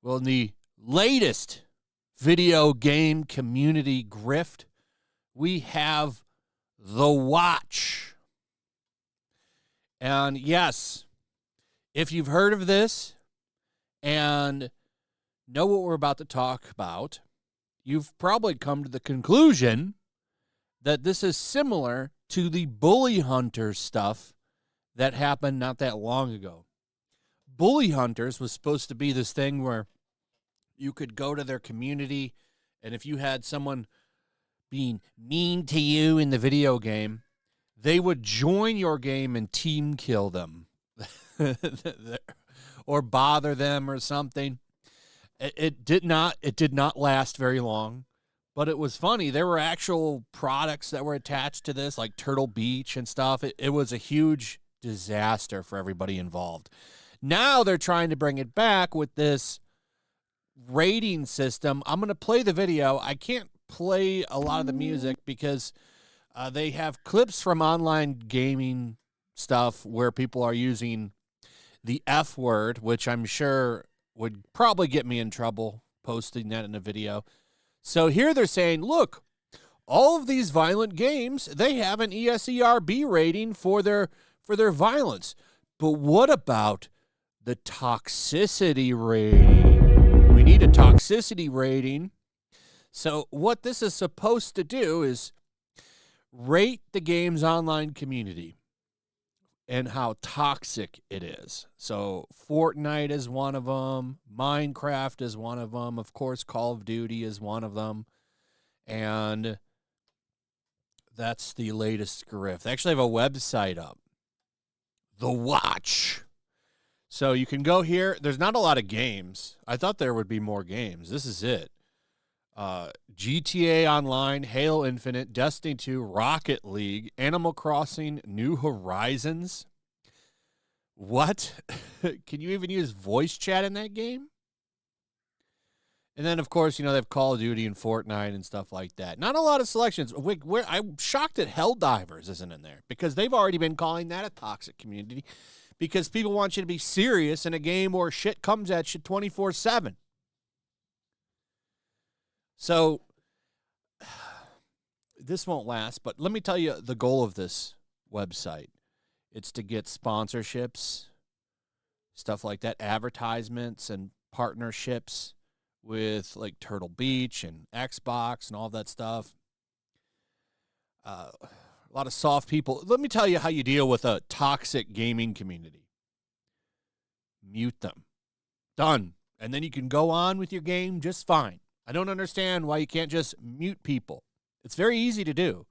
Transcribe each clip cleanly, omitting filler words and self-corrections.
Well, in the latest video game community grift, we have The Watch. And yes, if you've heard of this and know what we're about to talk about, you've probably come to the conclusion that this is similar to the Bully Hunter stuff that happened not that long ago. Bully Hunters was supposed to be this thing where you could go to their community, and if you had someone being mean to you in the video game, they would join your game and team kill them or bother them or something. It did not last very long, but it was funny. There were actual products that were attached to this, like Turtle Beach and stuff. It was a huge disaster for everybody involved. Now they're trying to bring it back with this rating system. I'm going to play the video. I can't play a lot of the music because they have clips from online gaming stuff where people are using the F word, which I'm sure would probably get me in trouble posting that in a video. So here they're saying, look, all of these violent games, they have an ESERB rating for their violence. But what about the toxicity rating? We need a toxicity rating. So what this is supposed to do is rate the game's online community and how toxic it is. So Fortnite is one of them. Minecraft is one of them. Of course, Call of Duty is one of them. And that's the latest grift. They actually have a website up. The Watch. So you can go here. There's not a lot of games. I thought there would be more games. This is it. GTA Online, Halo Infinite, Destiny 2, Rocket League, Animal Crossing, New Horizons. What? Can you even use voice chat in that game? And then, of course, they have Call of Duty and Fortnite and stuff like that. Not a lot of selections. I'm shocked that Helldivers isn't in there because they've already been calling that a toxic community because people want you to be serious in a game where shit comes at you 24/7. So this won't last, but let me tell you the goal of this website. It's to get sponsorships, stuff like that, advertisements and partnerships with like Turtle Beach and Xbox and all that stuff. A lot of soft people. Let me tell you how you deal with a toxic gaming community. Mute them. Done. And then you can go on with your game just fine. I don't understand why you can't just mute people. It's very easy to do.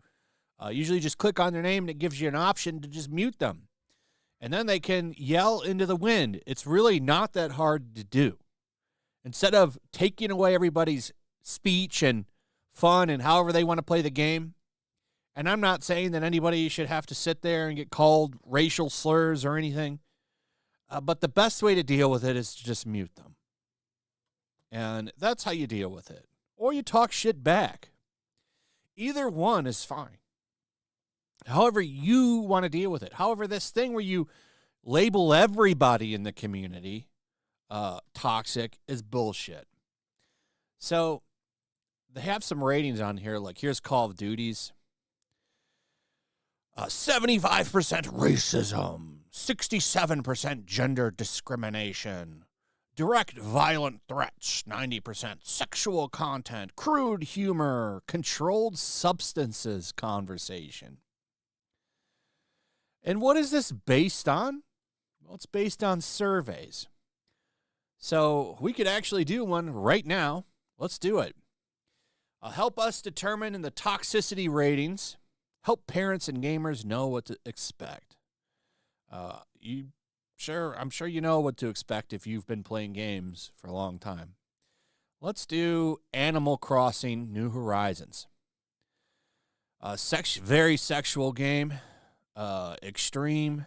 Usually just click on their name and it gives you an option to just mute them. And then they can yell into the wind. It's really not that hard to do. Instead of taking away everybody's speech and fun and however they want to play the game, and I'm not saying that anybody should have to sit there and get called racial slurs or anything, but the best way to deal with it is to just mute them. And that's how you deal with it. Or you talk shit back. Either one is fine. However you want to deal with it. However, this thing where you label everybody in the community toxic is bullshit. So they have some ratings on here. Like here's Call of Duty's. 75% racism, 67% gender discrimination, direct violent threats, 90% sexual content, crude humor, controlled substances conversation. And what is this based on? Well, it's based on surveys. So we could actually do one right now. Let's do it. Help us determine in the toxicity ratings. Help parents and gamers know what to expect. I'm sure you know what to expect if you've been playing games for a long time. Let's do Animal Crossing New Horizons. Very sexual game. Extreme.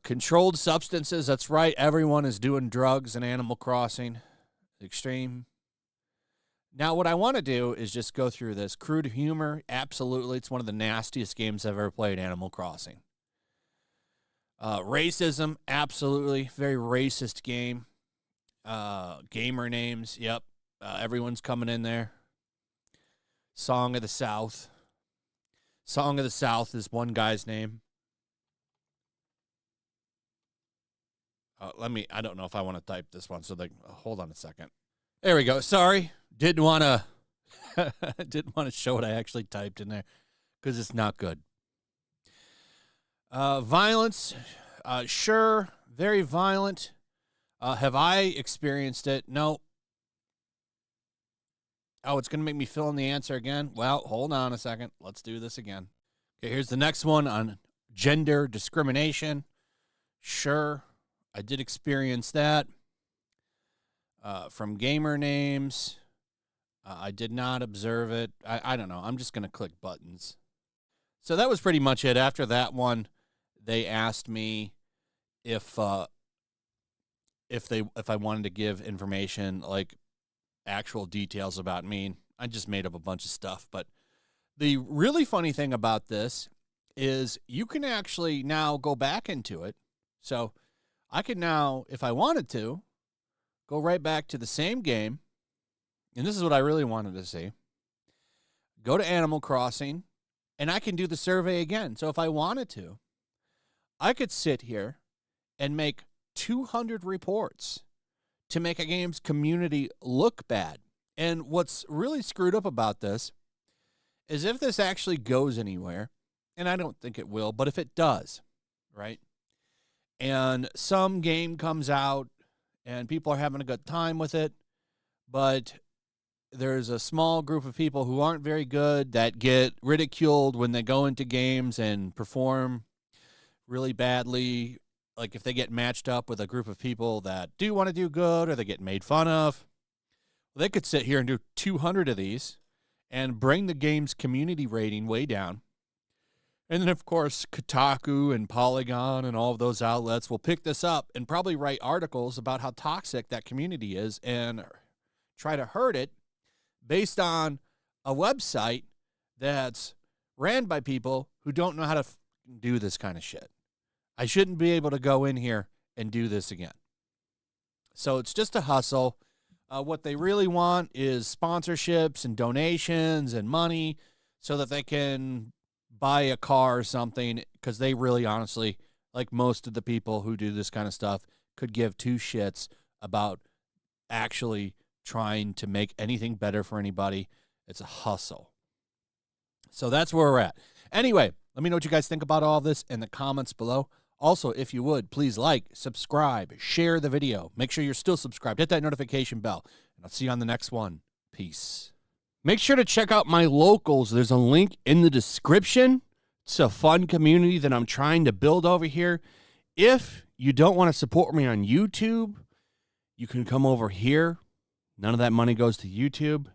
Controlled substances. That's right. Everyone is doing drugs in Animal Crossing. Extreme. Now, what I want to do is just go through this. Crude humor, absolutely. It's one of the nastiest games I've ever played, Animal Crossing. Racism, absolutely. Very racist game. Gamer names, yep. Everyone's coming in there. Song of the South. Song of the South is one guy's name. I don't know if I want to type this one, so hold on a second. There we go. Sorry. Didn't want to show what I actually typed in there because it's not good. Violence, sure, very violent. Have I experienced it? No. Oh, it's going to make me fill in the answer again? Well, hold on a second. Let's do this again. Okay, here's the next one on gender discrimination. Sure, I did experience that. From gamer names, I did not observe it. I don't know. I'm just going to click buttons. So that was pretty much it. After that one, they asked me if I wanted to give information, like actual details about me. I just made up a bunch of stuff. But the really funny thing about this is you can actually now go back into it. So I could now, if I wanted to, go right back to the same game. And this is what I really wanted to see. Go to Animal Crossing, and I can do the survey again. So if I wanted to, I could sit here and make 200 reports to make a game's community look bad. And what's really screwed up about this is if this actually goes anywhere, and I don't think it will, but if it does, right, and some game comes out and people are having a good time with it, but there's a small group of people who aren't very good that get ridiculed when they go into games and perform really badly. Like if they get matched up with a group of people that do want to do good or they get made fun of, well, they could sit here and do 200 of these and bring the game's community rating way down. And then, of course, Kotaku and Polygon and all of those outlets will pick this up and probably write articles about how toxic that community is and try to hurt it based on a website that's ran by people who don't know how to do this kind of shit. I shouldn't be able to go in here and do this again. So it's just a hustle. What they really want is sponsorships and donations and money so that they can buy a car or something, because they really honestly, like most of the people who do this kind of stuff, could give two shits about actually trying to make anything better for anybody. It's a hustle. So that's where we're at. Anyway, let me know what you guys think about all this in the comments below. Also, if you would, please like, subscribe, share the video. Make sure you're still subscribed. Hit that notification bell, and I'll see you on the next one. Peace. Make sure to check out my locals. There's a link in the description. It's a fun community that I'm trying to build over here. If you don't want to support me on YouTube, you can come over here. None of that money goes to YouTube.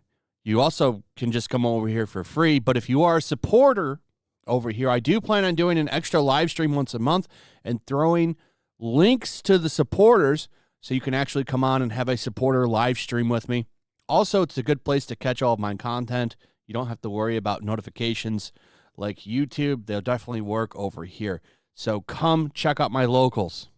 You also can just come over here for free. But if you are a supporter over here, I do plan on doing an extra live stream once a month and throwing links to the supporters so you can actually come on and have a supporter live stream with me. Also, it's a good place to catch all of my content. You don't have to worry about notifications like YouTube. They'll definitely work over here. So come check out my locals.